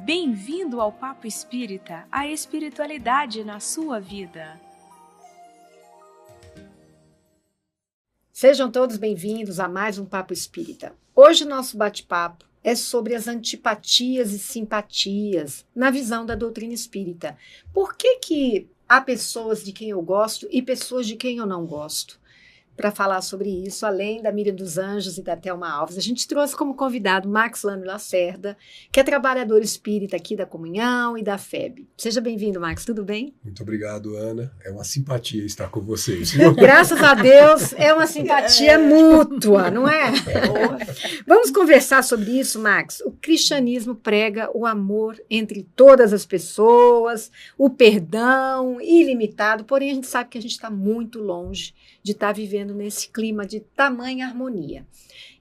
Bem-vindo ao Papo Espírita, a espiritualidade na sua vida. Sejam todos bem-vindos a mais um Papo Espírita. Hoje o nosso bate-papo é sobre as antipatias e simpatias na visão da doutrina espírita. Por que há pessoas de quem eu gosto e pessoas de quem eu não gosto? Para falar sobre isso, além da Miriam dos Anjos e da Thelma Alves, a gente trouxe como convidado Max Lano Lacerda, que é trabalhador espírita aqui da Comunhão e da FEB. Seja bem-vindo, Max, tudo bem? Muito obrigado, Ana. É uma simpatia estar com vocês. Graças a Deus, é uma simpatia mútua, não é? Vamos conversar sobre isso, Max. O cristianismo prega o amor entre todas as pessoas, o perdão ilimitado, porém a gente sabe que a gente está muito longe de estar vivendo nesse clima de tamanha harmonia.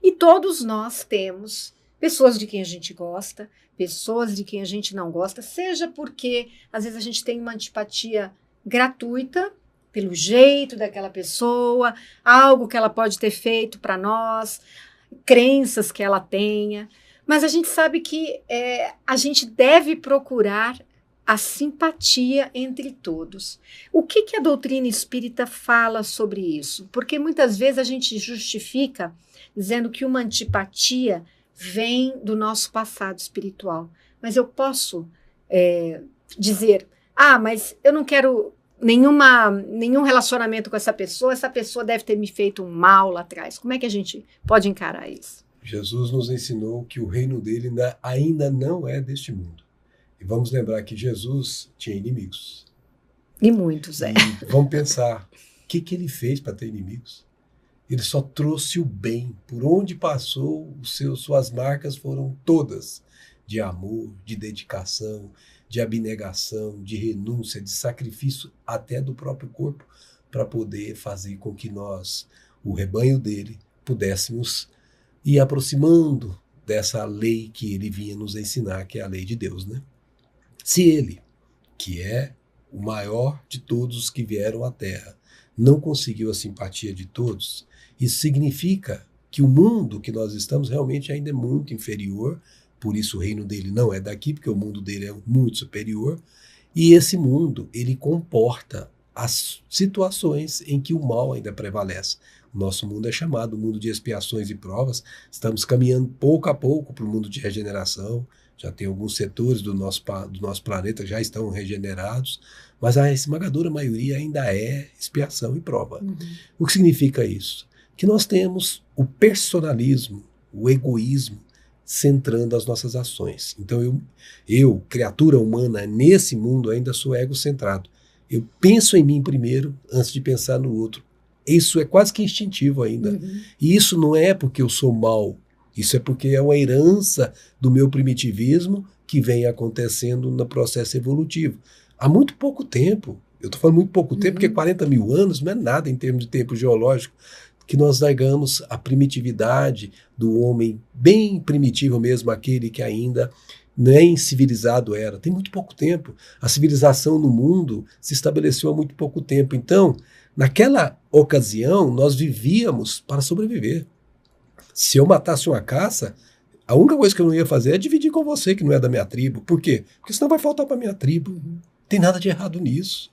E todos nós temos pessoas de quem a gente gosta, pessoas de quem a gente não gosta, seja porque às vezes a gente tem uma antipatia gratuita, pelo jeito daquela pessoa, algo que ela pode ter feito para nós, crenças que ela tenha, mas a gente sabe que a gente deve procurar a simpatia entre todos. O que a doutrina espírita fala sobre isso? Porque muitas vezes a gente justifica dizendo que uma antipatia vem do nosso passado espiritual. Mas eu posso dizer, mas eu não quero nenhum relacionamento com essa pessoa deve ter me feito um mal lá atrás. Como é que a gente pode encarar isso? Jesus nos ensinou que o reino dele ainda não é deste mundo. E vamos lembrar que Jesus tinha inimigos. E muitos, E vamos pensar, o que ele fez para ter inimigos? Ele só trouxe o bem. Por onde passou, suas marcas foram todas de amor, de dedicação, de abnegação, de renúncia, de sacrifício até do próprio corpo, para poder fazer com que nós, o rebanho dele, pudéssemos ir aproximando dessa lei que ele vinha nos ensinar, que é a lei de Deus, né? Se ele, que é o maior de todos os que vieram à Terra, não conseguiu a simpatia de todos, isso significa que o mundo que nós estamos realmente ainda é muito inferior, por isso o reino dele não é daqui, porque o mundo dele é muito superior, e esse mundo, ele comporta as situações em que o mal ainda prevalece. O nosso mundo é chamado mundo de expiações e provas, estamos caminhando pouco a pouco para o mundo de regeneração, já tem alguns setores do nosso planeta que já estão regenerados, mas a esmagadora maioria ainda é expiação e prova. Uhum. O que significa isso? Que nós temos o personalismo, o egoísmo, centrando as nossas ações. Então eu, criatura humana, nesse mundo ainda sou egocentrado. Eu penso em mim primeiro, antes de pensar no outro. Isso é quase que instintivo ainda. Uhum. E isso não é porque eu sou mau. Isso é porque é uma herança do meu primitivismo que vem acontecendo no processo evolutivo. Há muito pouco tempo, eu estou falando muito pouco tempo, porque 40 mil anos não é nada em termos de tempo geológico, que nós largamos a primitividade do homem bem primitivo mesmo, aquele que ainda nem civilizado era. Tem muito pouco tempo. A civilização no mundo se estabeleceu há muito pouco tempo. Então, naquela ocasião, nós vivíamos para sobreviver. Se eu matasse uma caça, a única coisa que eu não ia fazer é dividir com você, que não é da minha tribo. Por quê? Porque senão vai faltar para a minha tribo. Não tem nada de errado nisso.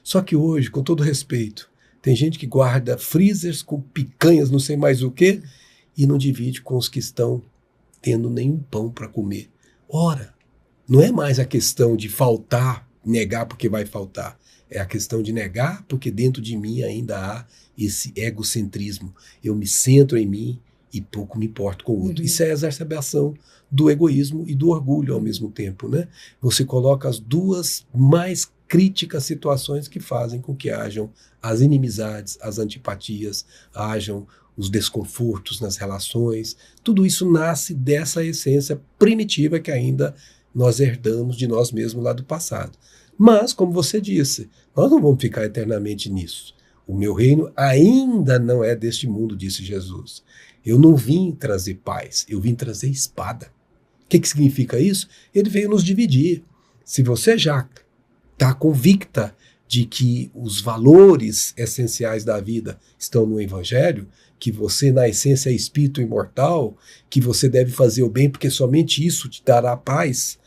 Só que hoje, com todo respeito, tem gente que guarda freezers com picanhas, não sei mais o quê, e não divide com os que estão tendo nenhum pão para comer. Ora, não é mais a questão de faltar, negar porque vai faltar. É a questão de negar porque dentro de mim ainda há esse egocentrismo. Eu me centro em mim e pouco me importo com o outro. Isso é a exacerbação do egoísmo e do orgulho ao mesmo tempo, né? Você coloca as duas mais críticas situações que fazem com que hajam as inimizades, as antipatias, hajam os desconfortos nas relações. Tudo isso nasce dessa essência primitiva que ainda nós herdamos de nós mesmos lá do passado. Mas, como você disse, nós não vamos ficar eternamente nisso. O meu reino ainda não é deste mundo, disse Jesus. Eu não vim trazer paz, eu vim trazer espada. O que significa isso? Ele veio nos dividir. Se você já está convicta de que os valores essenciais da vida estão no Evangelho, que você, na essência, é espírito imortal, que você deve fazer o bem porque somente isso te dará paz,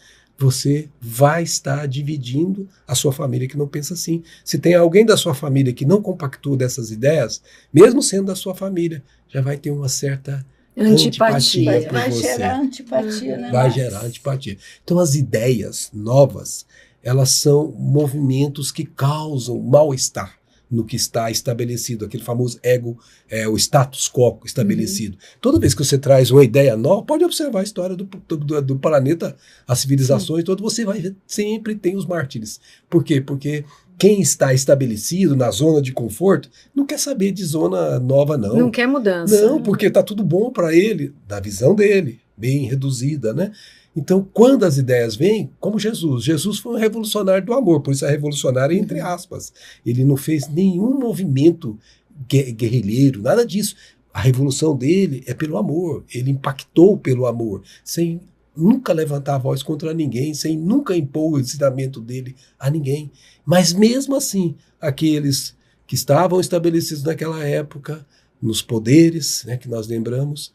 você vai estar dividindo a sua família que não pensa assim. Se tem alguém da sua família que não compactua dessas ideias, mesmo sendo da sua família, já vai ter uma certa antipatia por Vai você. gerar antipatia, né? Vai Max? gerar antipatia. Então, as ideias novas, elas são movimentos que causam mal-estar no que está estabelecido, aquele famoso ego, o status quo estabelecido. Toda vez que você traz uma ideia nova, pode observar a história do planeta, as civilizações, todo, você vai ver, sempre tem os mártires. Por quê? Porque quem está estabelecido na zona de conforto não quer saber de zona nova, não. Não quer mudança. Não, porque está tudo bom para ele, da visão dele, bem reduzida, né? Então, quando as ideias vêm, como Jesus foi um revolucionário do amor, por isso é revolucionário entre aspas. Ele não fez nenhum movimento guerrilheiro, nada disso. A revolução dele é pelo amor, ele impactou pelo amor, sem nunca levantar a voz contra ninguém, sem nunca impor o ensinamento dele a ninguém. Mas mesmo assim, aqueles que estavam estabelecidos naquela época, nos poderes, né, que nós lembramos,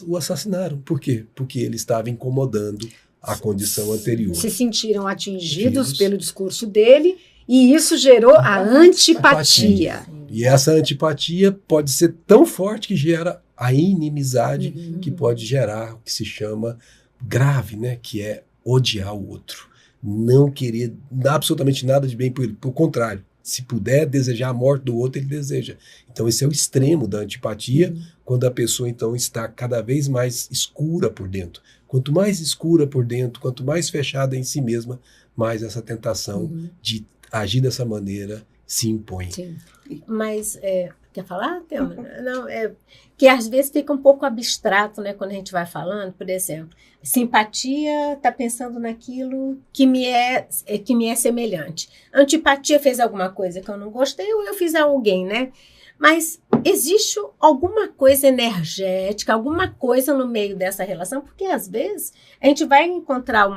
o assassinaram. Por quê? Porque ele estava incomodando a condição anterior. Se sentiram atingidos pelo discurso dele e isso gerou a antipatia. E essa antipatia pode ser tão forte que gera a inimizade, que pode gerar o que se chama grave, né? Que é odiar o outro. Não querer absolutamente nada de bem por ele. Por contrário, se puder desejar a morte do outro, ele deseja. Então esse é o extremo da antipatia, quando a pessoa então está cada vez mais escura por dentro. Quanto mais escura por dentro, quanto mais fechada em si mesma, mais essa tentação de agir dessa maneira se impõe. Sim. Mas, quer falar, Thelma? Não, que às vezes fica um pouco abstrato, né, quando a gente vai falando, por exemplo, simpatia está pensando naquilo que me é semelhante. Antipatia fez alguma coisa que eu não gostei ou eu fiz a alguém, né? Mas existe alguma coisa energética, alguma coisa no meio dessa relação, porque às vezes a gente vai encontrar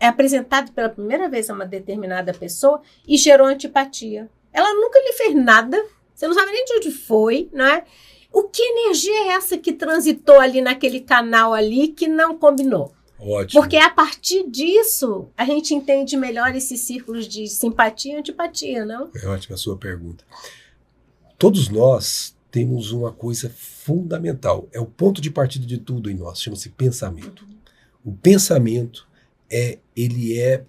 é apresentado pela primeira vez a uma determinada pessoa e gerou antipatia. Ela nunca lhe fez nada, você não sabe nem de onde foi, não é? O que energia é essa que transitou ali naquele canal ali que não combinou? Ótimo. Porque a partir disso a gente entende melhor esses círculos de simpatia e antipatia, não? É ótima a sua pergunta. Todos nós temos uma coisa fundamental, é o ponto de partida de tudo em nós, chama-se pensamento. O pensamento ele é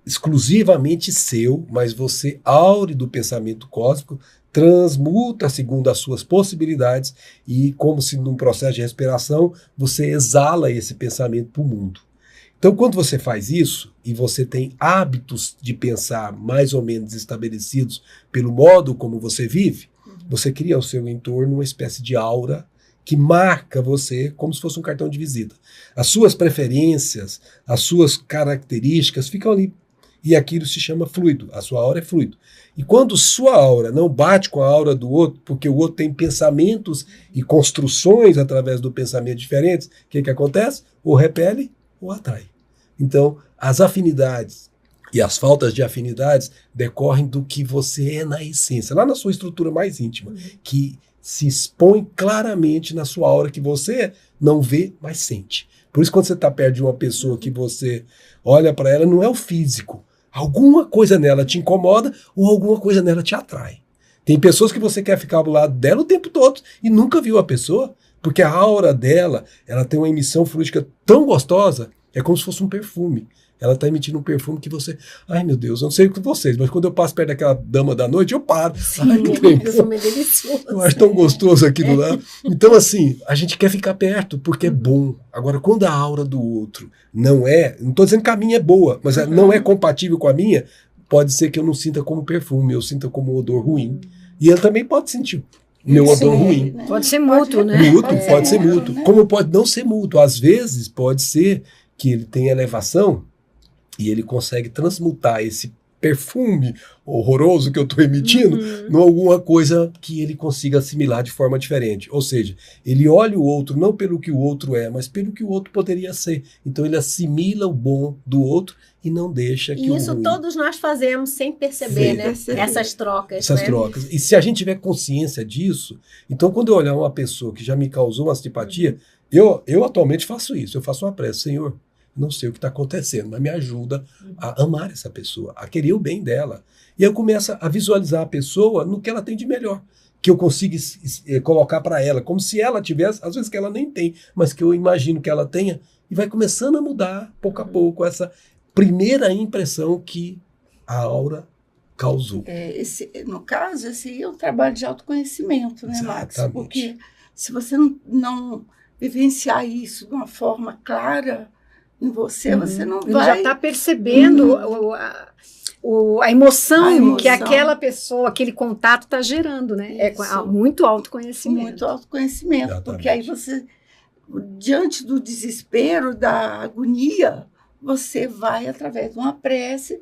exclusivamente seu, mas você, aure do pensamento cósmico, transmuta segundo as suas possibilidades e, como se num processo de respiração, você exala esse pensamento para o mundo. Então, quando você faz isso e você tem hábitos de pensar mais ou menos estabelecidos pelo modo como você vive, você cria ao seu entorno uma espécie de aura que marca você como se fosse um cartão de visita. As suas preferências, as suas características ficam ali. E aquilo se chama fluido, a sua aura é fluido. E quando sua aura não bate com a aura do outro, porque o outro tem pensamentos e construções através do pensamento diferentes, o que acontece? Ou repele ou atrai. Então, as afinidades e as faltas de afinidades decorrem do que você é na essência, lá na sua estrutura mais íntima, que se expõe claramente na sua aura, que você não vê, mas sente. Por isso, quando você está perto de uma pessoa que você olha para ela, não é o físico. Alguma coisa nela te incomoda ou alguma coisa nela te atrai. Tem pessoas que você quer ficar ao lado dela o tempo todo e nunca viu a pessoa, porque a aura dela, ela tem uma emissão fluídica tão gostosa, é como se fosse um perfume. Ela está emitindo um perfume que você... Ai, meu Deus, eu não sei o que vocês, mas quando eu passo perto daquela dama da noite, eu paro. Sim, ai, que trem. perfume é delicioso. Eu acho tão gostoso aquilo lá. Então, assim, a gente quer ficar perto porque é bom. Agora, quando a aura do outro não estou dizendo que a minha é boa, mas não é compatível com a minha, pode ser que eu não sinta como perfume, eu sinta como um odor ruim. E ele também pode sentir o meu odor ruim. Né? Pode ser mútuo, né? Mútuo, pode ser mútuo. né? Como pode não ser mútuo. Às vezes, pode ser que ele tenha elevação e ele consegue transmutar esse perfume horroroso que eu estou emitindo em alguma coisa que ele consiga assimilar de forma diferente. Ou seja, ele olha o outro não pelo que o outro é, mas pelo que o outro poderia ser. Então ele assimila o bom do outro e não deixa que o E isso ruim... todos nós fazemos sem perceber, né? Essas trocas. Essas né? trocas. E se a gente tiver consciência disso, então quando eu olhar uma pessoa que já me causou uma antipatia, eu atualmente faço isso, eu faço uma prece, Senhor, não sei o que está acontecendo, mas me ajuda a amar essa pessoa, a querer o bem dela. E eu começo a visualizar a pessoa no que ela tem de melhor, que eu consiga colocar para ela, como se ela tivesse, às vezes que ela nem tem, mas que eu imagino que ela tenha, e vai começando a mudar, pouco a pouco, essa primeira impressão que a aura causou. No caso, esse é um trabalho de autoconhecimento, né, Max? Exatamente. Porque se você não vivenciar isso de uma forma clara em você, você não Ele vai... já está percebendo a emoção que aquela pessoa, aquele contato está gerando, né? Isso. Muito autoconhecimento. Muito autoconhecimento. Exatamente. Porque aí você, diante do desespero, da agonia, você vai, através de uma prece,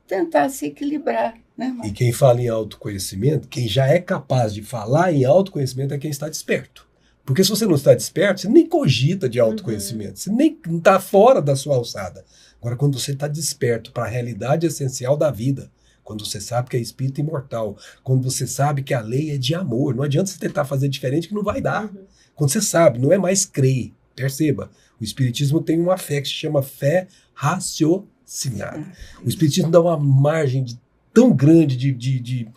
tentar se equilibrar, né, Max? E quem fala em autoconhecimento, quem já é capaz de falar em autoconhecimento é quem está desperto. Porque se você não está desperto, você nem cogita de autoconhecimento, você nem está fora da sua alçada. Agora, quando você está desperto para a realidade essencial da vida, quando você sabe que é espírito imortal, quando você sabe que a lei é de amor, não adianta você tentar fazer diferente que não vai dar. Quando você sabe, não é mais crer, perceba, o espiritismo tem uma fé que se chama fé raciocinada. O espiritismo dá uma margem tão grande de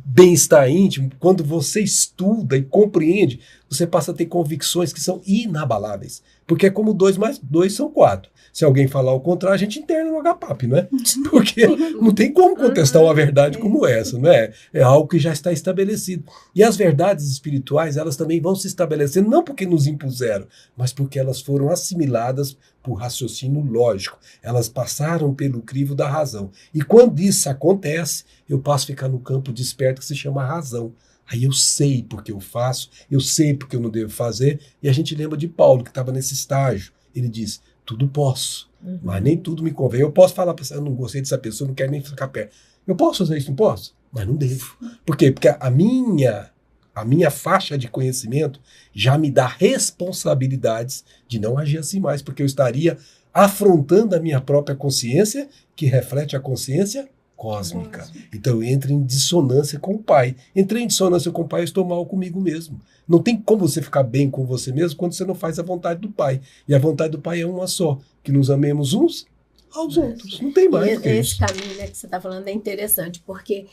bem-estar íntimo, quando você estuda e compreende, você passa a ter convicções que são inabaláveis. Porque é como 2 mais 2 são 4. Se alguém falar o contrário, a gente interna no HPAP, não é? Porque não tem como contestar uma verdade como essa, não é? É algo que já está estabelecido. E as verdades espirituais, elas também vão se estabelecendo, não porque nos impuseram, mas porque elas foram assimiladas por raciocínio lógico. Elas passaram pelo crivo da razão. E quando isso acontece, eu passo a ficar no campo desperto que se chama razão. Aí eu sei porque eu faço, eu sei porque eu não devo fazer. E a gente lembra de Paulo, que estava nesse estágio. Ele diz, tudo posso, mas nem tudo me convém. Eu posso falar para você, eu não gostei dessa pessoa, não quero nem ficar perto. Eu posso fazer isso? Não posso? Mas não devo. Por quê? Porque a minha faixa de conhecimento já me dá responsabilidades de não agir assim mais, porque eu estaria afrontando a minha própria consciência, que reflete a consciência cósmica. Então eu entro em dissonância com o Pai. Entrei em dissonância com o Pai, eu estou mal comigo mesmo. Não tem como você ficar bem com você mesmo quando você não faz a vontade do Pai. E a vontade do Pai é uma só, que nos amemos uns aos outros. Não tem mais do que esse isso. caminho, né, que você está falando é interessante, porque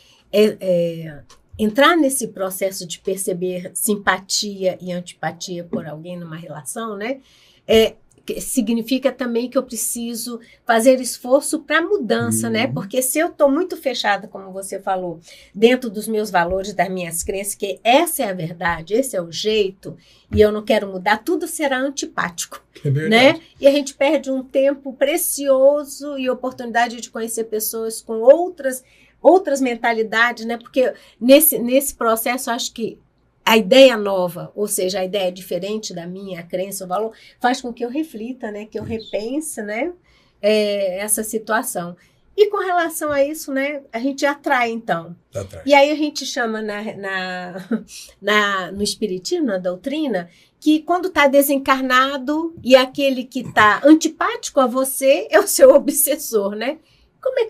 entrar nesse processo de perceber simpatia e antipatia por alguém numa relação, né, significa também que eu preciso fazer esforço para mudança, né? Porque se eu estou muito fechada, como você falou, dentro dos meus valores, das minhas crenças, que essa é a verdade, esse é o jeito, e eu não quero mudar, tudo será antipático, É verdade. né? E a gente perde um tempo precioso e oportunidade de conhecer pessoas com outras mentalidades, né? Porque nesse processo, acho que a ideia nova, ou seja, a ideia diferente da minha crença, o valor, faz com que eu reflita, né? Que eu repense, né? Essa situação. E com relação a isso, né? A gente atrai, então. Atrai. E aí a gente chama no espiritismo, na doutrina, que quando está desencarnado e aquele que está antipático a você é o seu obsessor, né? Como é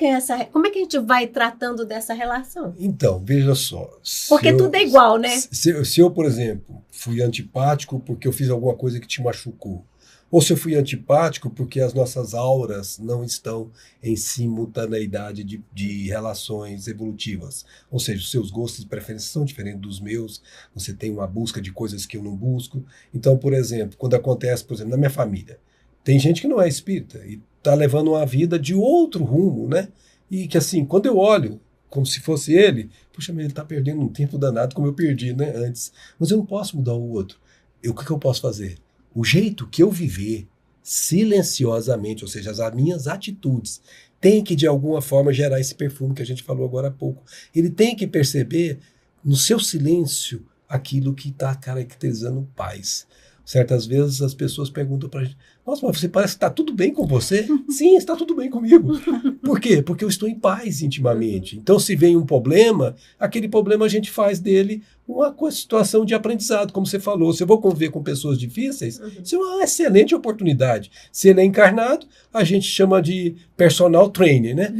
que a gente vai tratando dessa relação? Então, veja só. Porque tudo é igual, né? Se eu, por exemplo, fui antipático porque eu fiz alguma coisa que te machucou, ou se eu fui antipático porque as nossas auras não estão em simultaneidade de relações evolutivas, ou seja, os seus gostos e preferências são diferentes dos meus, você tem uma busca de coisas que eu não busco. Então, por exemplo, quando acontece, por exemplo, na minha família, tem gente que não é espírita e está levando uma vida de outro rumo, né? E que assim, quando eu olho como se fosse ele, puxa, mas ele está perdendo um tempo danado como eu perdi, né, antes. Mas eu não posso mudar o outro. O que eu posso fazer? O jeito que eu viver silenciosamente, ou seja, as minhas atitudes, tem que de alguma forma gerar esse perfume que a gente falou agora há pouco. Ele tem que perceber no seu silêncio aquilo que está caracterizando paz. Certas vezes as pessoas perguntam pra gente, nossa, mas você parece que está tudo bem com você? Sim, está tudo bem comigo. Por quê? Porque eu estou em paz intimamente. Então, se vem um problema, aquele problema a gente faz dele uma situação de aprendizado, como você falou. Se eu vou conviver com pessoas difíceis, isso é uma excelente oportunidade. Se ele é encarnado, a gente chama de personal trainer, né?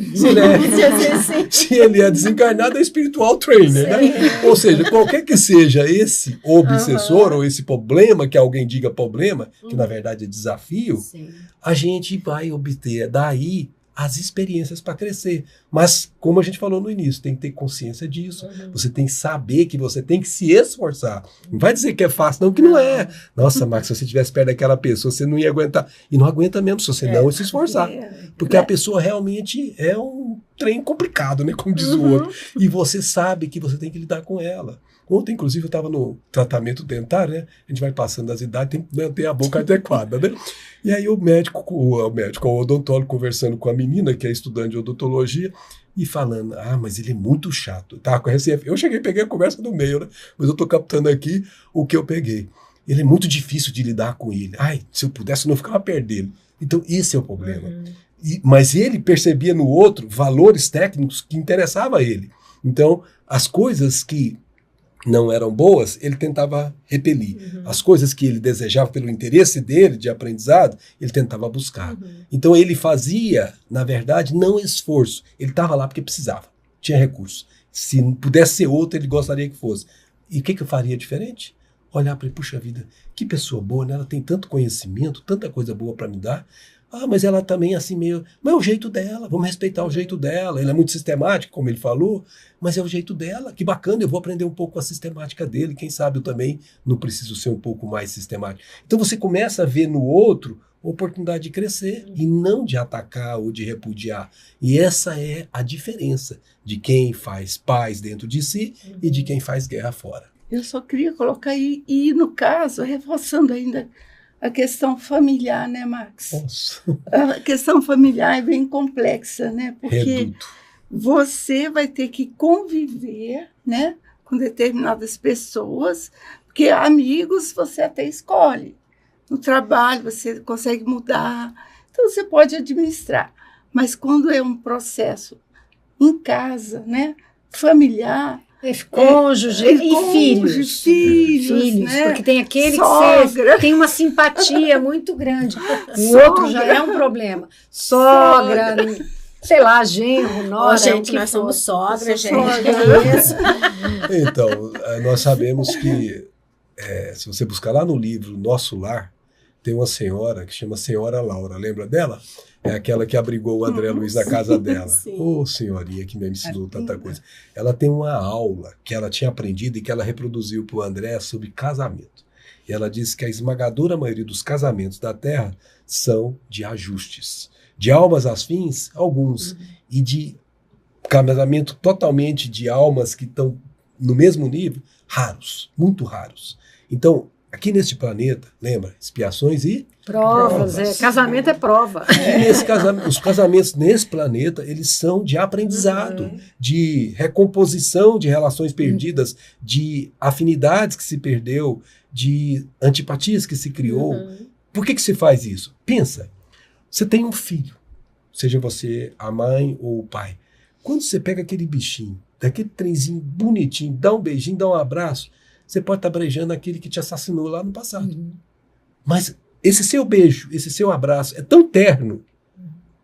Se ele é desencarnado, é espiritual trainer, né? Ou seja, qualquer que seja esse obsessor ou esse problema, que alguém diga problema, que na verdade é desafio, desafio, Sim. a gente vai obter daí as experiências para crescer. Mas, como a gente falou no início, tem que ter consciência disso. Você tem que saber que você tem que se esforçar. Não vai dizer que é fácil, não, que não é. Nossa, Max, se você estivesse perto daquela pessoa, você não ia aguentar. E não aguenta mesmo se você não se esforçar. Porque a pessoa realmente é um trem complicado, né? Como diz o outro. E você sabe que você tem que lidar com ela. Ontem, inclusive, eu estava no tratamento dentário, né? A gente vai passando das idades, tem que manter a boca adequada, né? E aí o odontólogo conversando com a menina, que é estudante de odontologia, e falando, mas ele é muito chato. Tá, eu cheguei e peguei a conversa do meio, né? Mas eu tô captando aqui o que eu peguei. Ele é muito difícil de lidar com ele. Se eu pudesse, eu não ficava perto dele. Então, esse é o problema. Mas ele percebia no outro valores técnicos que interessavam a ele. Então, as coisas que não eram boas, ele tentava repelir. As coisas que ele desejava pelo interesse dele, de aprendizado, ele tentava buscar. Então ele fazia, na verdade, não esforço. Ele estava lá porque precisava, tinha recurso. Se pudesse ser outro, ele gostaria que fosse. E o que eu faria diferente? Olhar para ele, puxa vida, que pessoa boa, né? Ela tem tanto conhecimento, tanta coisa boa para me dar. Mas ela também assim meio... Mas é o jeito dela, vamos respeitar o jeito dela. Ele é muito sistemático, como ele falou, mas é o jeito dela. Que bacana, eu vou aprender um pouco a sistemática dele. Quem sabe eu também não preciso ser um pouco mais sistemático. Então você começa a ver no outro oportunidade de crescer e não de atacar ou de repudiar. E essa é a diferença de quem faz paz dentro de si e de quem faz guerra fora. Eu só queria colocar aí, e no caso, reforçando ainda a questão familiar, né, Max? Nossa. A questão familiar é bem complexa, né? Porque Reduto. você vai ter que conviver, né, com determinadas pessoas, porque amigos você até escolhe. No trabalho você consegue mudar, então você pode administrar. Mas quando é um processo em casa, né, familiar... Cônjuge e filhos, né? Porque tem aquele que tem uma simpatia muito grande. O outro já é um problema. Sogra, sei lá, genro, nora. Gente, nós somos sogra, gente. Então, nós sabemos que, se você buscar lá no livro Nosso Lar, tem uma senhora que chama Senhora Laura. Lembra dela? É aquela que abrigou o André Luiz na casa dela. Senhorinha que me ensinou tanta coisa. Ela tem uma aula que ela tinha aprendido e que ela reproduziu para o André sobre casamento. E ela disse que a esmagadora maioria dos casamentos da Terra são de ajustes. De almas afins, alguns. E de casamento totalmente de almas que estão no mesmo nível, raros, muito raros. Então, aqui neste planeta, lembra? Expiações e provas. Casamento é prova. Os casamentos nesse planeta, eles são de aprendizado, de recomposição de relações perdidas, de afinidades que se perdeu, de antipatias que se criou. Por que se faz isso? Pensa, você tem um filho, seja você a mãe ou o pai. Quando você pega aquele bichinho, daquele trenzinho bonitinho, dá um beijinho, dá um abraço, você pode estar beijando aquele que te assassinou lá no passado. Mas esse seu beijo, esse seu abraço é tão terno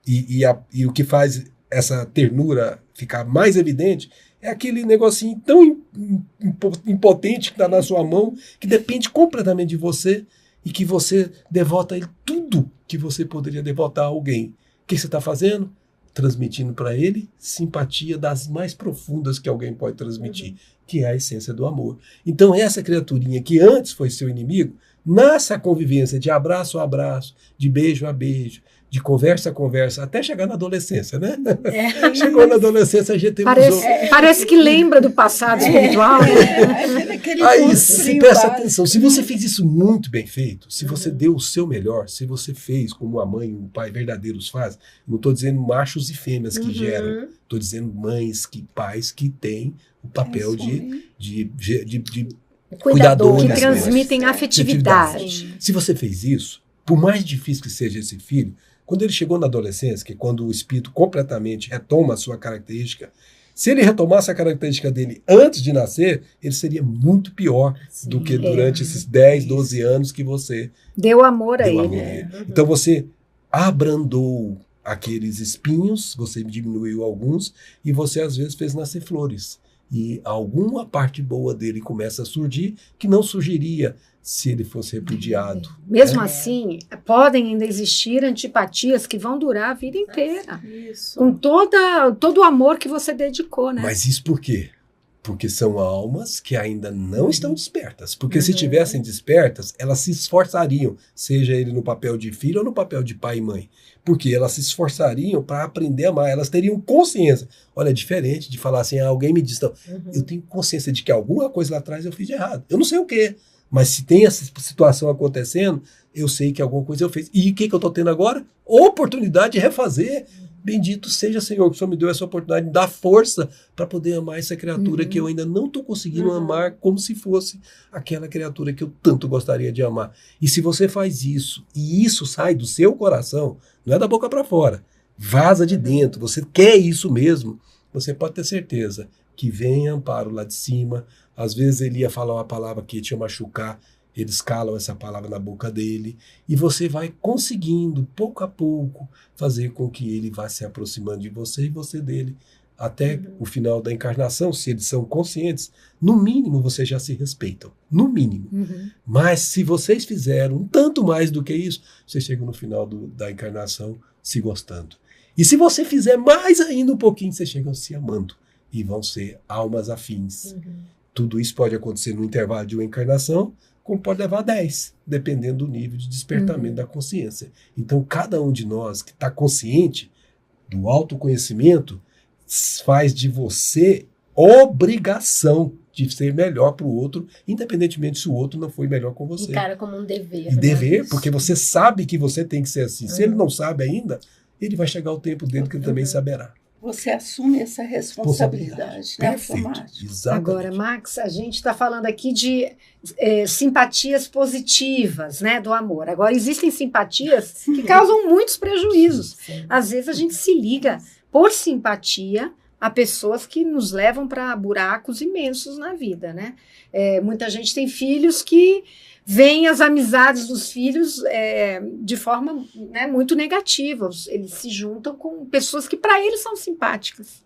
e o que faz essa ternura ficar mais evidente é aquele negocinho tão impotente que está na sua mão, que depende completamente de você e que você devota a ele tudo que você poderia devotar a alguém. O que você está fazendo? Transmitindo para ele simpatia das mais profundas que alguém pode transmitir, que é a essência do amor. Então essa criaturinha que antes foi seu inimigo, nessa convivência de abraço a abraço, de beijo a beijo, de conversa a conversa, até chegar na adolescência, né? Chegou na adolescência, a gente parece que lembra do passado espiritual. Aí você presta atenção, se você fez isso muito bem feito, se você deu o seu melhor, se você fez como a mãe e o pai verdadeiros fazem, não estou dizendo machos e fêmeas que geram, estou dizendo mães, pais que têm o papel de cuidadores, que transmitem afetividade. Se você fez isso, por mais difícil que seja esse filho, quando ele chegou na adolescência, que é quando o espírito completamente retoma a sua característica, se ele retomasse a característica dele antes de nascer, ele seria muito pior do que durante esses 10, 12 anos que você deu amor a ele. Então você abrandou aqueles espinhos, você diminuiu alguns e você às vezes fez nascer flores. E alguma parte boa dele começa a surgir que não surgiria se ele fosse repudiado. Mesmo assim, podem ainda existir antipatias que vão durar a vida inteira. Isso. Com todo o amor que você dedicou, né? Mas isso por quê? Porque são almas que ainda não estão despertas. Porque se tivessem despertas, elas se esforçariam, seja ele no papel de filho ou no papel de pai e mãe. Porque elas se esforçariam para aprender a amar. Elas teriam consciência. Olha, é diferente de falar assim, alguém me diz, não, eu tenho consciência de que alguma coisa lá atrás eu fiz de errado. Eu não sei o quê. Mas se tem essa situação acontecendo, eu sei que alguma coisa eu fiz. E o que eu estou tendo agora? Oportunidade de refazer. Bendito seja, Senhor, que o Senhor me deu essa oportunidade de dar força para poder amar essa criatura que eu ainda não estou conseguindo amar como se fosse aquela criatura que eu tanto gostaria de amar. E se você faz isso, e isso sai do seu coração, não é da boca para fora, vaza de dentro, você quer isso mesmo, você pode ter certeza que vem amparo lá de cima. Às vezes ele ia falar uma palavra que ia te machucar, eles calam essa palavra na boca dele, e você vai conseguindo, pouco a pouco, fazer com que ele vá se aproximando de você e você dele, até o final da encarnação, se eles são conscientes, no mínimo vocês já se respeitam, no mínimo. Mas se vocês fizeram um tanto mais do que isso, vocês chegam no final da encarnação se gostando. E se você fizer mais ainda um pouquinho, vocês chegam se amando, e vão ser almas afins. Tudo isso pode acontecer no intervalo de uma encarnação, como pode levar 10, dependendo do nível de despertamento da consciência. Então, cada um de nós que está consciente do autoconhecimento faz de você obrigação de ser melhor para o outro, independentemente se o outro não foi melhor com você. Encara como um dever. E dever, né? porque você sabe que você tem que ser assim. Se ele não sabe ainda, ele vai chegar o tempo dele que ele também saberá. Você assume essa responsabilidade, né? Perfeito, Automático. exatamente. Agora, Max, a gente está falando aqui de simpatias positivas, né, do amor. Agora, existem simpatias que causam muitos prejuízos. Às vezes a gente se liga por simpatia a pessoas que nos levam para buracos imensos na vida, né? Muita gente tem filhos que veem as amizades dos filhos de forma, né, muito negativa. Eles se juntam com pessoas que para eles são simpáticas.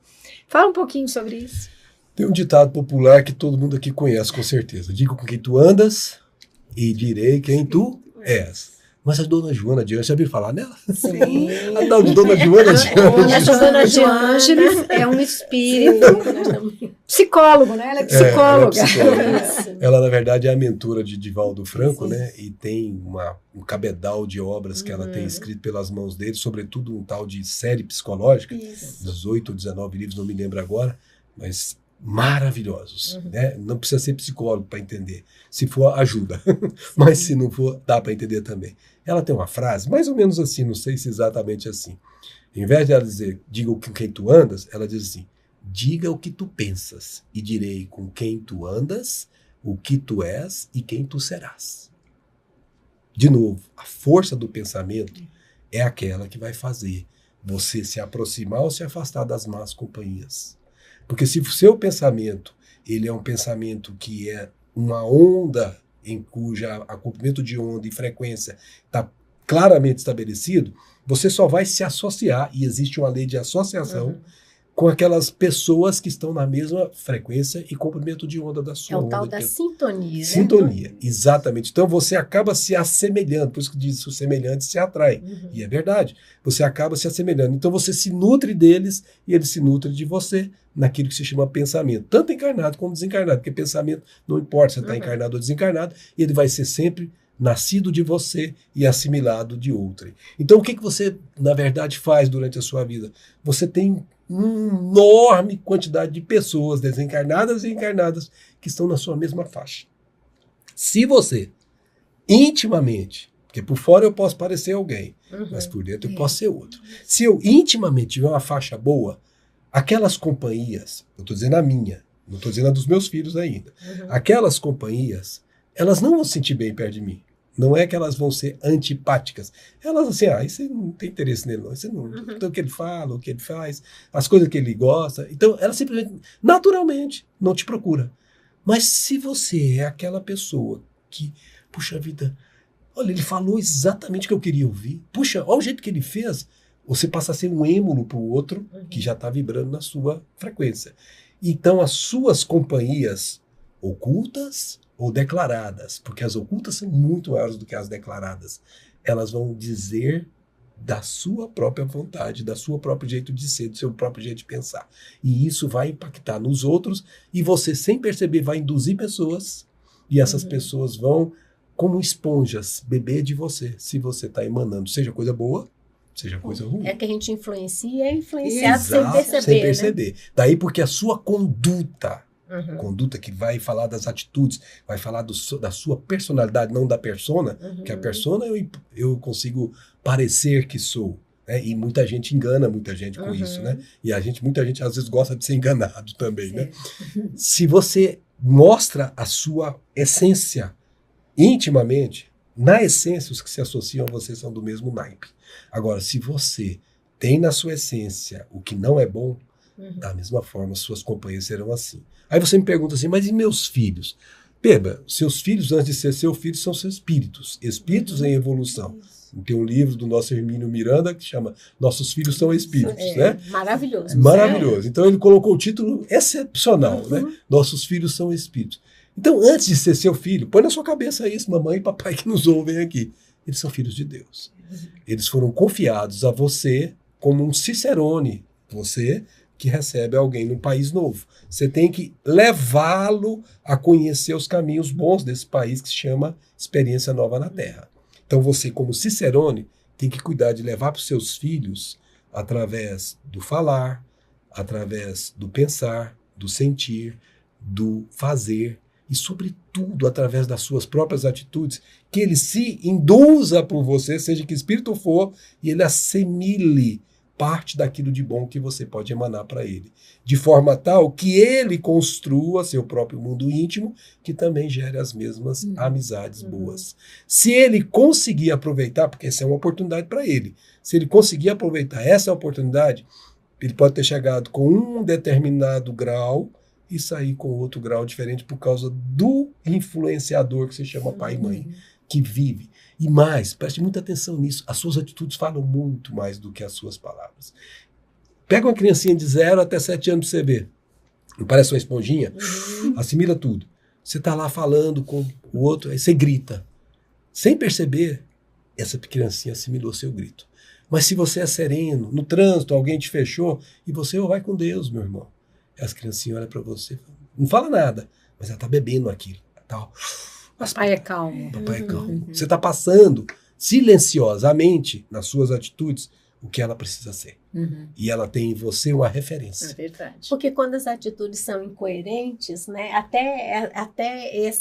Fala um pouquinho sobre isso. Tem um ditado popular que todo mundo aqui conhece, com certeza. Digo com quem tu andas e direi quem tu és. Mas a dona Joana de Ângeles, já ouviu falar nela? Sim. A tal de dona Joana de Dona Ângeles. Joana de Ângeles é um espírito psicólogo, né? Ela é psicóloga. Ela é psicóloga. Ela, na verdade, é a mentora de Divaldo Franco, né? E tem um cabedal de obras que ela tem escrito pelas mãos dele, sobretudo um tal de série psicológica, 18 ou 19 livros, não me lembro agora, mas maravilhosos, né? Não precisa ser psicólogo para entender. Se for, ajuda. Mas se não for, dá para entender também. Ela tem uma frase, mais ou menos assim, não sei se exatamente assim. Em vez de ela dizer, diga com quem tu andas, ela diz assim, diga o que tu pensas e direi com quem tu andas, o que tu és e quem tu serás. De novo, a força do pensamento é aquela que vai fazer você se aproximar ou se afastar das más companhias. Porque se o seu pensamento, ele é um pensamento que é uma onda em cuja comprimento de onda e frequência está claramente estabelecido, você só vai se associar, e existe uma lei de associação, com aquelas pessoas que estão na mesma frequência e comprimento de onda da sua É o onda. tal da sintonia. Sintonia, exatamente. Então você acaba se assemelhando, por isso que diz que o semelhante se atrai. E é verdade, você acaba se assemelhando. Então você se nutre deles e eles se nutrem de você naquilo que se chama pensamento, tanto encarnado como desencarnado, porque pensamento não importa se está encarnado ou desencarnado, ele vai ser sempre nascido de você e assimilado de outrem. Então o que você, na verdade, faz durante a sua vida? Você tem uma enorme quantidade de pessoas desencarnadas e encarnadas que estão na sua mesma faixa. Se você, intimamente, porque por fora eu posso parecer alguém, mas por dentro eu posso ser outro. Se eu intimamente tiver uma faixa boa, aquelas companhias, eu estou dizendo a minha, não estou dizendo a dos meus filhos ainda, aquelas companhias, elas não vão se sentir bem perto de mim. Não é que elas vão ser antipáticas. Elas assim, você não tem interesse nele, não. Você não então, o que ele fala, o que ele faz, as coisas que ele gosta. Então, ela simplesmente, naturalmente, não te procura. Mas se você é aquela pessoa que, puxa vida, olha, ele falou exatamente o que eu queria ouvir. Puxa, olha o jeito que ele fez. Você passa a ser um êmulo para o outro que já está vibrando na sua frequência. Então, as suas companhias ocultas ou declaradas, porque as ocultas são muito maiores do que as declaradas. Elas vão dizer da sua própria vontade, da sua próprio jeito de ser, do seu próprio jeito de pensar. E isso vai impactar nos outros e você, sem perceber, vai induzir pessoas e essas pessoas vão, como esponjas, beber de você, se você está emanando, seja coisa boa, seja coisa ruim. É que a gente influencia, é influenciado sem Exato, perceber, sem né? perceber. Daí porque a sua conduta, conduta que vai falar das atitudes, vai falar da sua personalidade, não da persona, que a persona eu consigo parecer que sou, né? E muita gente engana muita gente com isso, né? E muita gente às vezes gosta de ser enganado também, né? Se você mostra a sua essência intimamente, na essência os que se associam a você são do mesmo naipe. Agora, se você tem na sua essência o que não é bom, da mesma forma suas companhias serão assim. Aí você me pergunta assim, mas e meus filhos? Beba, seus filhos, antes de ser seu filho, são seus espíritos. Espíritos em evolução. Tem um livro do nosso Hermínio Miranda que chama Nossos Filhos são Espíritos, né? Maravilhoso. Maravilhoso. Então ele colocou o título excepcional, né? Nossos Filhos são Espíritos. Então, antes de ser seu filho, põe na sua cabeça isso, mamãe e papai que nos ouvem aqui. Eles são filhos de Deus. Eles foram confiados a você como um cicerone. Você que recebe alguém num país novo. Você tem que levá-lo a conhecer os caminhos bons desse país que se chama Experiência Nova na Terra. Então você, como cicerone, tem que cuidar de levar para os seus filhos através do falar, através do pensar, do sentir, do fazer e, sobretudo, através das suas próprias atitudes, que ele se induza por você, seja que espírito for, e ele assimile parte daquilo de bom que você pode emanar para ele, de forma tal que ele construa seu próprio mundo íntimo, que também gere as mesmas amizades boas. Se ele conseguir aproveitar, porque essa é uma oportunidade para ele, se ele conseguir aproveitar essa oportunidade, ele pode ter chegado com um determinado grau e sair com outro grau diferente por causa do influenciador que se chama pai e mãe, que vive. E mais, preste muita atenção nisso, as suas atitudes falam muito mais do que as suas palavras. Pega uma criancinha de 0 até 7 anos para você ver. Não parece uma esponjinha? Assimila tudo. Você está lá falando com o outro, aí você grita. Sem perceber, essa criancinha assimilou seu grito. Mas se você é sereno, no trânsito, alguém te fechou, e você vai com Deus, meu irmão. As criancinhas olham para você, não fala nada, mas ela está bebendo aquilo. Tal. Papai é calmo. Papai é calmo. Você está passando silenciosamente nas suas atitudes o que ela precisa ser. E ela tem em você uma referência. É verdade. Porque quando as atitudes são incoerentes, né, até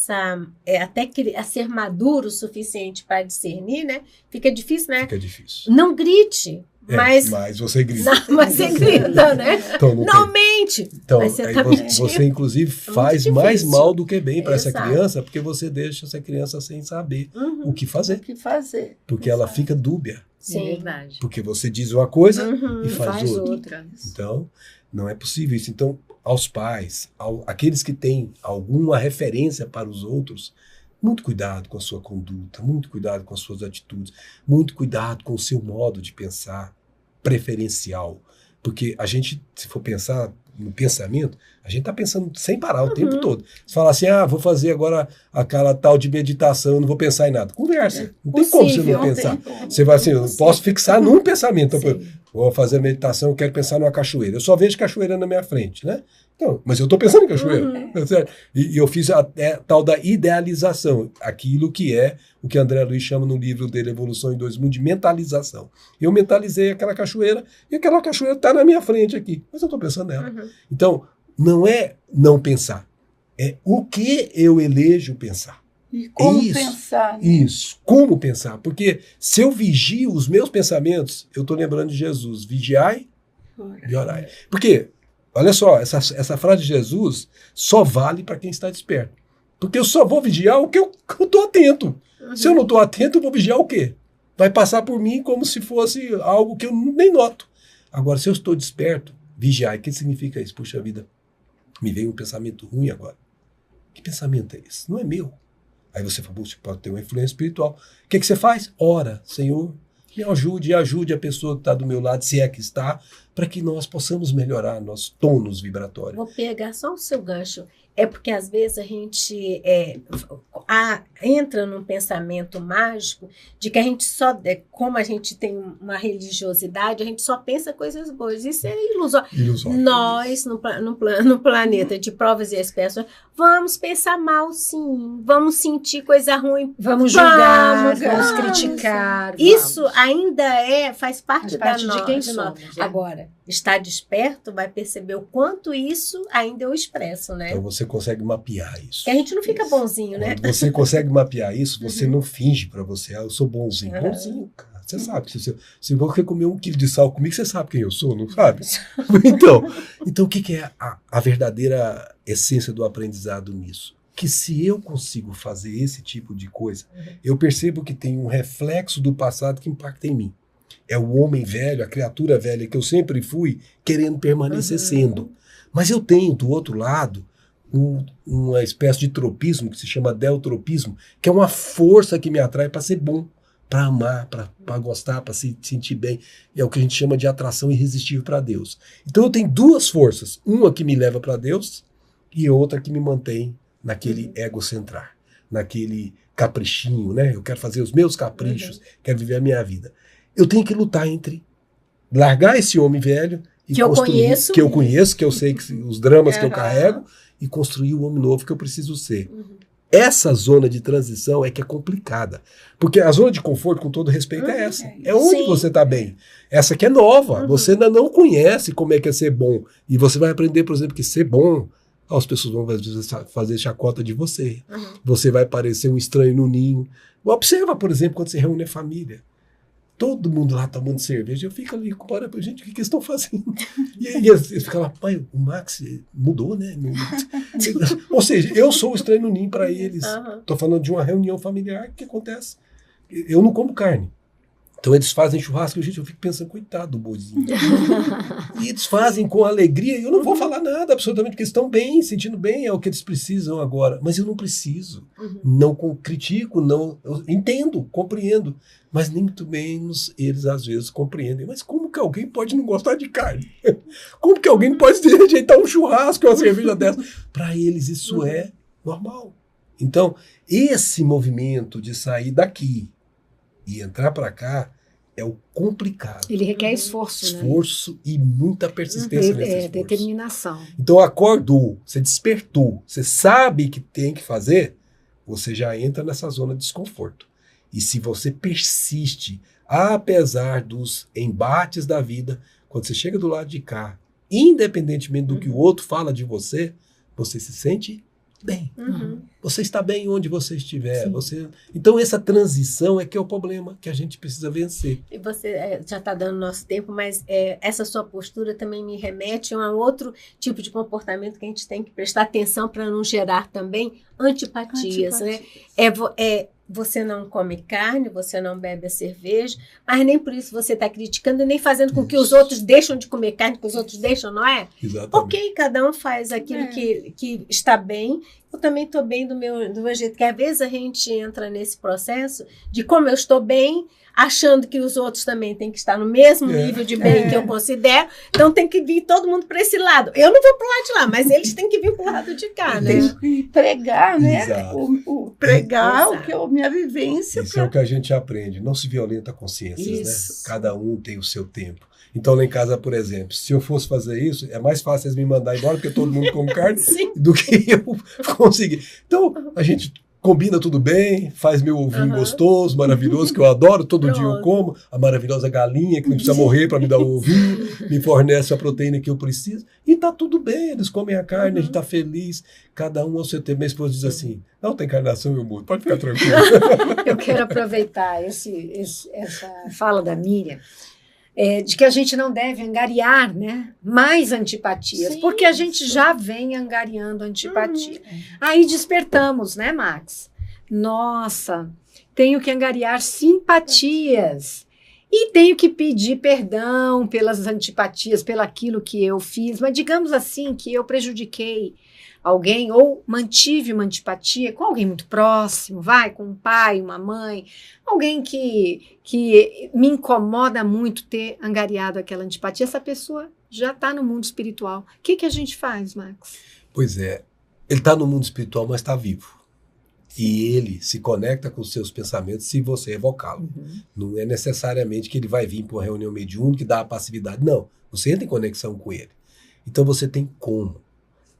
ser maduro o suficiente para discernir, né, fica difícil, né? Fica difícil. Não grite, mas você grita. Mas você grita, né? Então, não mente. Então, mas você, aí tá você inclusive faz difícil. mais mal do que bem para essa Exato. criança, porque você deixa essa criança sem saber o que fazer. O que fazer. Porque ela fica dúbia. É verdade. Porque você diz uma coisa e faz outra. outra. Então, não é possível isso. Então, aos pais, aqueles que têm alguma referência para os outros, muito cuidado com a sua conduta, muito cuidado com as suas atitudes, muito cuidado com o seu modo de pensar preferencial. Porque a gente, se for pensar no pensamento, a gente está pensando sem parar o tempo todo. Você fala assim, vou fazer agora aquela tal de meditação, eu não vou pensar em nada. Conversa. Não tem como você não pensar. Você vai assim, eu posso fixar num pensamento. Então, vou fazer a meditação, eu quero pensar numa cachoeira. Eu só vejo cachoeira na minha frente, né? Então, mas eu estou pensando em cachoeira. E eu fiz a tal da idealização, aquilo que é o que André Luiz chama no livro dele, Evolução em 2 Mundos, de mentalização. Eu mentalizei aquela cachoeira e aquela cachoeira está na minha frente aqui, mas eu estou pensando nela. Então, não é não pensar, é o que eu elejo pensar. E como pensar. Né? Isso, como pensar. Porque se eu vigio os meus pensamentos, eu estou lembrando de Jesus, vigiai e orai. Porque, olha só, essa frase de Jesus só vale para quem está desperto. Porque eu só vou vigiar o que eu estou atento. Se eu não estou atento, eu vou vigiar o quê? Vai passar por mim como se fosse algo que eu nem noto. Agora, se eu estou desperto, vigiar, o que significa isso? Puxa vida, me veio um pensamento ruim agora. Que pensamento é esse? Não é meu. Aí você fala, você pode ter uma influência espiritual. O que você faz? Ora, Senhor, me ajude e ajude a pessoa que está do meu lado, se é que está, para que nós possamos melhorar nossos tônus vibratórios. Vou pegar só o seu gancho. é porque às vezes a gente entra num pensamento mágico de que a gente só, como a gente tem uma religiosidade, a gente só pensa coisas boas. Isso é ilusório. Nós, no planeta de provas e expiações, vamos pensar mal, sim. Vamos sentir coisa ruim. Vamos julgar, vamos criticar. Isso ainda faz parte de quem somos. Agora, estar desperto vai perceber o quanto isso ainda eu expresso, né? Então você consegue mapear isso. Porque a gente não fica bonzinho, né? Quando você consegue mapear isso, você não finge pra você, eu sou bonzinho. Bonzinho, cara. Você sabe. Se você comer 1 quilo de sal comigo, você sabe quem eu sou, não sabe? Então o que é a verdadeira essência do aprendizado nisso? Que se eu consigo fazer esse tipo de coisa, eu percebo que tem um reflexo do passado que impacta em mim. É o homem velho, a criatura velha que eu sempre fui, querendo permanecer sendo. Mas eu tenho, do outro lado, uma espécie de tropismo que se chama deltropismo, que é uma força que me atrai para ser bom, para amar, para gostar, para se sentir bem. É o que a gente chama de atração irresistível para Deus. Então eu tenho 2 forças, uma que me leva para Deus e outra que me mantém naquele egocentrar, naquele caprichinho, né? Eu quero fazer os meus caprichos, quero viver a minha vida. Eu tenho que lutar entre largar esse homem velho e que construir, que eu conheço, que eu sei que os dramas que eu carrego, e construir o homem novo que eu preciso ser. Essa zona de transição é que é complicada. Porque a zona de conforto, com todo respeito, é essa. É onde você está bem. Essa que é nova. Você ainda não conhece como é que é ser bom. E você vai aprender, por exemplo, que ser bom, as pessoas vão fazer chacota de você. Você vai parecer um estranho no ninho. Observa, por exemplo, quando você reúne a família. Todo mundo lá tomando cerveja, eu fico ali comparando, gente, o que eles estão fazendo? E aí eles ficam lá, pai, o Max mudou, né? Ou seja, eu sou o estranho no ninho para eles. Estou falando de uma reunião familiar, o que acontece? Eu não como carne. Então eles fazem churrasco, gente, eu fico pensando, coitado do boizinho. E eles fazem com alegria, eu não vou falar nada, absolutamente, porque eles estão bem, sentindo bem, é o que eles precisam agora. Mas eu não preciso. Não critico, não, eu entendo, compreendo. Mas nem muito menos eles às vezes compreendem. Mas como que alguém pode não gostar de carne? Como que alguém pode rejeitar um churrasco, uma cerveja dessa? Para eles isso é normal. Então, esse movimento de sair daqui e entrar para cá é o complicado. Ele requer esforço, Esforço, né? E muita persistência nesse esforço. Determinação. Então acordou, você despertou, você sabe que tem que fazer, você já entra nessa zona de desconforto. E se você persiste, apesar dos embates da vida, quando você chega do lado de cá, independentemente do que o outro fala de você, você se sente bem. Você está bem onde você estiver. Então essa transição é que é o problema que a gente precisa vencer. E você já está dando nosso tempo, mas essa sua postura também me remete a um outro tipo de comportamento que a gente tem que prestar atenção para não gerar também antipatias. Né? Você não come carne, você não bebe a cerveja, mas nem por isso você está criticando e nem fazendo com que os outros deixam de comer carne, que os outros deixam, não é? Exatamente. Ok, cada um faz aquilo que está bem. Eu também estou bem do meu jeito, que às vezes a gente entra nesse processo de como eu estou bem, achando que os outros também têm que estar no mesmo nível de bem que eu considero, então tem que vir todo mundo para esse lado. Eu não vou para o lado de lá, mas eles têm que vir para o lado de cá, né? Tem que pregar, né? Pregar o que é a minha vivência. Isso é o que a gente aprende, não se violenta consciências, né? Cada um tem o seu tempo. Então, lá em casa, por exemplo, se eu fosse fazer isso, é mais fácil eles me mandar embora, porque todo mundo come carne, do que eu conseguir. Então, a gente combina tudo bem, faz meu ovinho gostoso, maravilhoso, que eu adoro, todo dia eu como, a maravilhosa galinha, que não precisa morrer para me dar o ovinho, me fornece a proteína que eu preciso, e tá tudo bem, eles comem a carne, a gente tá feliz, cada um ao seu tempo. Minha esposa diz assim, não tem encarnação, meu amor, pode ficar tranquilo. Eu quero aproveitar essa fala da Miriam, de que a gente não deve angariar, né, mais antipatias, porque a gente já vem angariando antipatia. Aí despertamos, né, Max? Nossa, tenho que angariar simpatias e tenho que pedir perdão pelas antipatias, pelo aquilo que eu fiz, mas digamos assim que eu prejudiquei alguém ou mantive uma antipatia com alguém muito próximo, com um pai, uma mãe, alguém que me incomoda muito ter angariado aquela antipatia, essa pessoa já está no mundo espiritual. O que a gente faz, Max? Pois é Ele está no mundo espiritual, mas está vivo. E ele se conecta com os seus pensamentos se você evocá-lo. Não é necessariamente que ele vai vir para uma reunião mediúnica e dar a passividade. Não, você entra em conexão com ele. Então você tem como,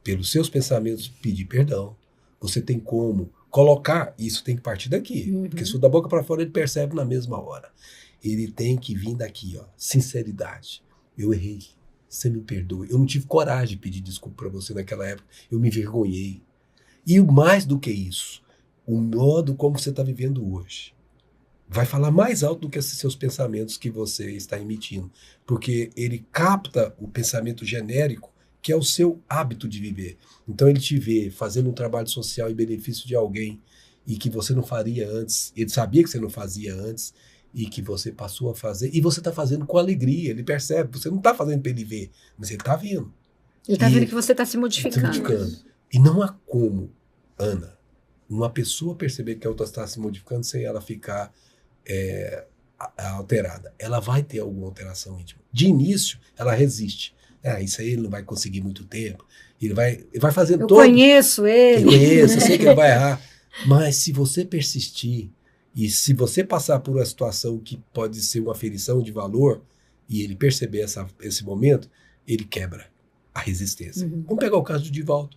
pelos seus pensamentos, pedir perdão. Você tem como colocar, isso tem que partir daqui. Porque se for da boca para fora, ele percebe na mesma hora. Ele tem que vir daqui, ó, sinceridade. Eu errei, você me perdoe. Eu não tive coragem de pedir desculpa para você naquela época. Eu me envergonhei. E mais do que isso, o modo como você está vivendo hoje vai falar mais alto do que esses seus pensamentos que você está emitindo. Porque ele capta o pensamento genérico, que é o seu hábito de viver. Então ele te vê fazendo um trabalho social em benefício de alguém e que você não faria antes. Ele sabia que você não fazia antes e que você passou a fazer. E você está fazendo com alegria. Ele percebe. Você não está fazendo para ele ver, mas ele está vendo. Ele está vendo que você está se modificando. E não há como, Ana, uma pessoa perceber que a outra está se modificando sem ela ficar alterada. Ela vai ter alguma alteração íntima. De início, ela resiste. Isso aí ele não vai conseguir muito tempo. Ele vai fazendo Eu conheço ele. Eu conheço, eu sei que ele vai errar. Mas se você persistir e se você passar por uma situação que pode ser uma aferição de valor e ele perceber esse momento, ele quebra a resistência. Vamos pegar o caso do Divaldo,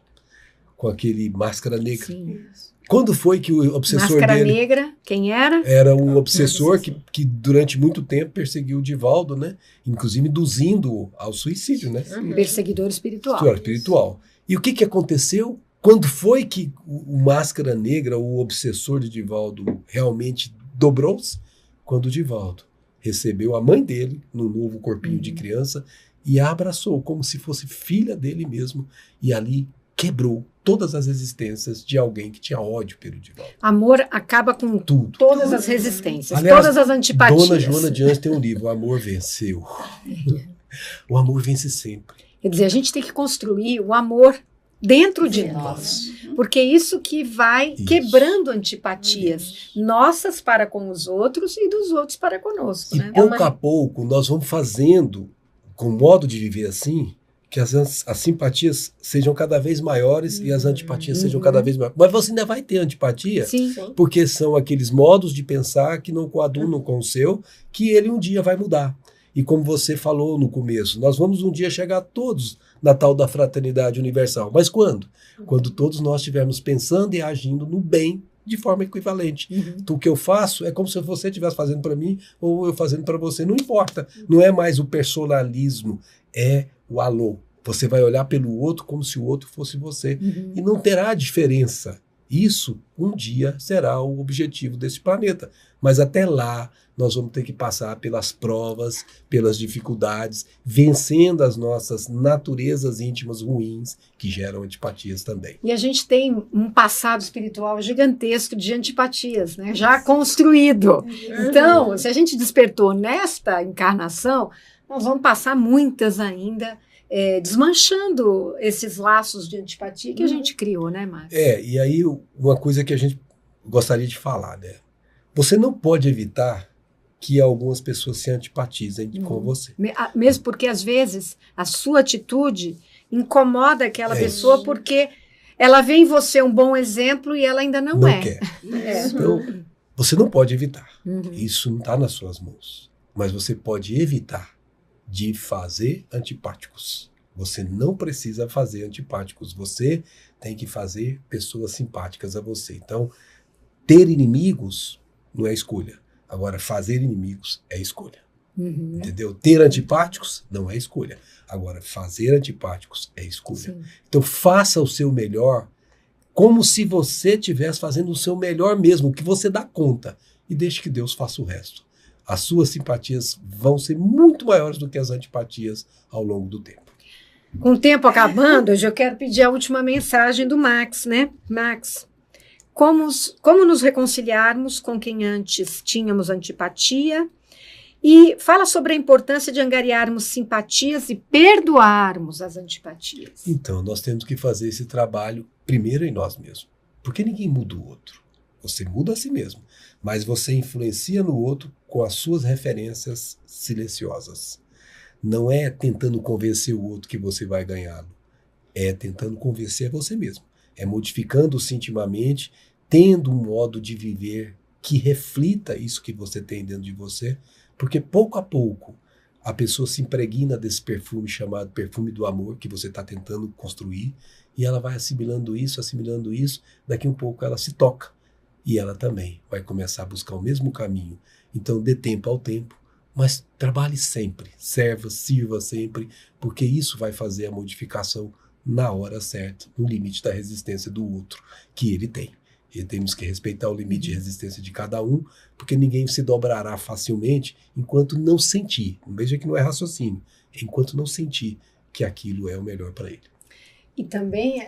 com aquele Máscara Negra. Sim. Quando foi que o obsessor Máscara dele... Negra, quem era? Era um obsessor que durante muito tempo perseguiu o Divaldo, né? Inclusive induzindo-o ao suicídio, né? Perseguidor espiritual. Espiritual. E o que aconteceu? Quando foi que o Máscara Negra, o obsessor de Divaldo, realmente dobrou-se? Quando o Divaldo recebeu a mãe dele, no novo corpinho de criança, e a abraçou como se fosse filha dele mesmo, e ali quebrou todas as resistências de alguém que tinha ódio pelo Divaldo. Amor acaba com tudo. Todas as resistências, Aliás, todas as antipatias. Dona Joana de Anjos tem um livro, O Amor Venceu. O amor vence sempre. Quer dizer, a gente tem que construir o amor dentro de nós. Porque é isso que vai quebrando antipatias nossas para com os outros e dos outros para conosco. E né? pouco a pouco nós vamos fazendo, com o modo de viver assim, que as simpatias sejam cada vez maiores e as antipatias sejam cada vez maiores. Mas você ainda vai ter antipatia, Sim. porque são aqueles modos de pensar que não coadunam com o seu, que ele um dia vai mudar. E como você falou no começo, nós vamos um dia chegar todos na tal da fraternidade universal. Mas quando? Quando todos nós estivermos pensando e agindo no bem de forma equivalente. Então, o que eu faço é como se você estivesse fazendo para mim ou eu fazendo para você. Não importa. Não é mais o personalismo, é o alô. Você vai olhar pelo outro como se o outro fosse você. E não terá diferença. Isso, um dia, será o objetivo desse planeta. Mas até lá, nós vamos ter que passar pelas provas, pelas dificuldades, vencendo as nossas naturezas íntimas ruins, que geram antipatias também. E a gente tem um passado espiritual gigantesco de antipatias, né? Já construído. Então, se a gente despertou nesta encarnação, nós vamos passar muitas ainda, desmanchando esses laços de antipatia que a gente criou, né, Max? E aí uma coisa que a gente gostaria de falar, né? Você não pode evitar que algumas pessoas se antipatizem com você. Mesmo porque, às vezes, a sua atitude incomoda aquela pessoa porque ela vê em você um bom exemplo e ela ainda não é. Quer. Então, você não pode evitar. Isso não está nas suas mãos. Mas você pode evitar de fazer antipáticos. Você não precisa fazer antipáticos. Você tem que fazer pessoas simpáticas a você. Então, ter inimigos não é escolha. Agora, fazer inimigos é escolha. Entendeu? Ter antipáticos não é escolha. Agora, fazer antipáticos é escolha. Sim. Então, faça o seu melhor como se você estivesse fazendo o seu melhor mesmo, que você dá conta. E deixe que Deus faça o resto. As suas simpatias vão ser muito maiores do que as antipatias ao longo do tempo. Com o tempo acabando, hoje eu quero pedir a última mensagem do Max, né? Max, como nos reconciliarmos com quem antes tínhamos antipatia? E fala sobre a importância de angariarmos simpatias e perdoarmos as antipatias. Então, nós temos que fazer esse trabalho primeiro em nós mesmos. Porque ninguém muda o outro. Você muda a si mesmo. Mas você influencia no outro com as suas referências silenciosas. Não é tentando convencer o outro que você vai ganhá-lo. É tentando convencer você mesmo. É modificando-se intimamente, tendo um modo de viver que reflita isso que você tem dentro de você, porque pouco a pouco a pessoa se impregna desse perfume chamado perfume do amor que você está tentando construir, e ela vai assimilando isso, daqui um pouco ela se toca, e ela também vai começar a buscar o mesmo caminho. Então dê tempo ao tempo, mas trabalhe sempre, sirva sempre, porque isso vai fazer a modificação na hora certa, no limite da resistência do outro que ele tem. E temos que respeitar o limite de resistência de cada um, porque ninguém se dobrará facilmente enquanto não sentir. Veja que não é raciocínio, enquanto não sentir que aquilo é o melhor para ele. E também,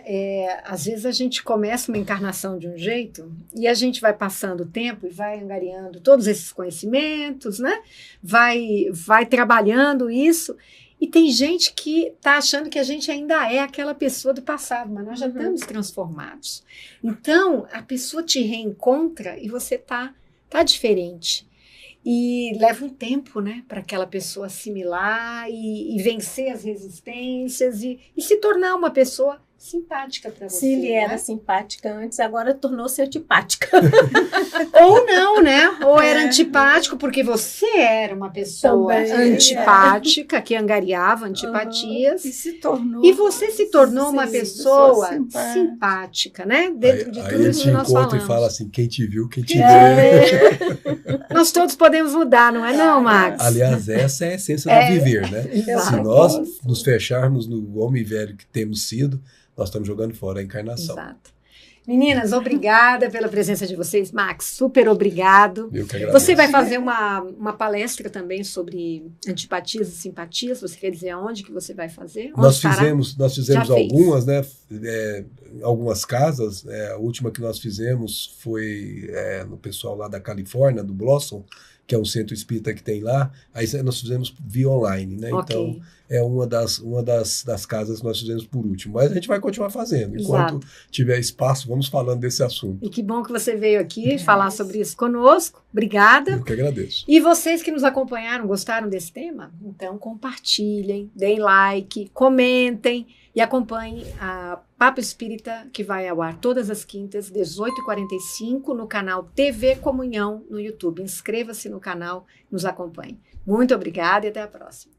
às vezes a gente começa uma encarnação de um jeito e a gente vai passando o tempo e vai angariando todos esses conhecimentos, né? Vai trabalhando isso. E tem gente que está achando que a gente ainda é aquela pessoa do passado, mas nós já estamos transformados. Então, a pessoa te reencontra e você tá diferente. E leva um tempo, né, para aquela pessoa assimilar e vencer as resistências e se tornar uma pessoa simpática para você. Se ele era simpática antes, agora tornou-se antipática. Ou não, né? Ou era antipático porque você era uma pessoa Também antipática, que angariava antipatias. E se tornou. E você se tornou uma sim, pessoa simpática, né? Dentro de tudo Aí isso te que nós encontra falamos. e fala assim, quem te viu, quem te vê. Nós todos podemos mudar, não é não, Max? Aliás, essa é a essência do viver, né? Exato. Se nós nos fecharmos no homem velho que temos sido, nós estamos jogando fora a encarnação. Exato. Meninas, obrigada pela presença de vocês. Max, super obrigado. Eu que agradeço. Você vai fazer uma palestra também sobre antipatias e simpatias. Você quer dizer aonde que você vai fazer? Nós Onde estará? fizemos algumas, né? Algumas casas. A última que nós fizemos foi no pessoal lá da Califórnia, do Blossom, que é um centro espírita que tem lá. Aí nós fizemos via online, né? Ok. Então, é uma das casas que nós fizemos por último. Mas a gente vai continuar fazendo. Enquanto tiver espaço, vamos falando desse assunto. E que bom que você veio aqui falar sobre isso conosco. Obrigada. Eu que agradeço. E vocês que nos acompanharam, gostaram desse tema? Então compartilhem, deem like, comentem e acompanhem a Papo Espírita, que vai ao ar todas as quintas, 18h45, no canal TV Comunhão no YouTube. Inscreva-se no canal, nos acompanhe. Muito obrigada e até a próxima.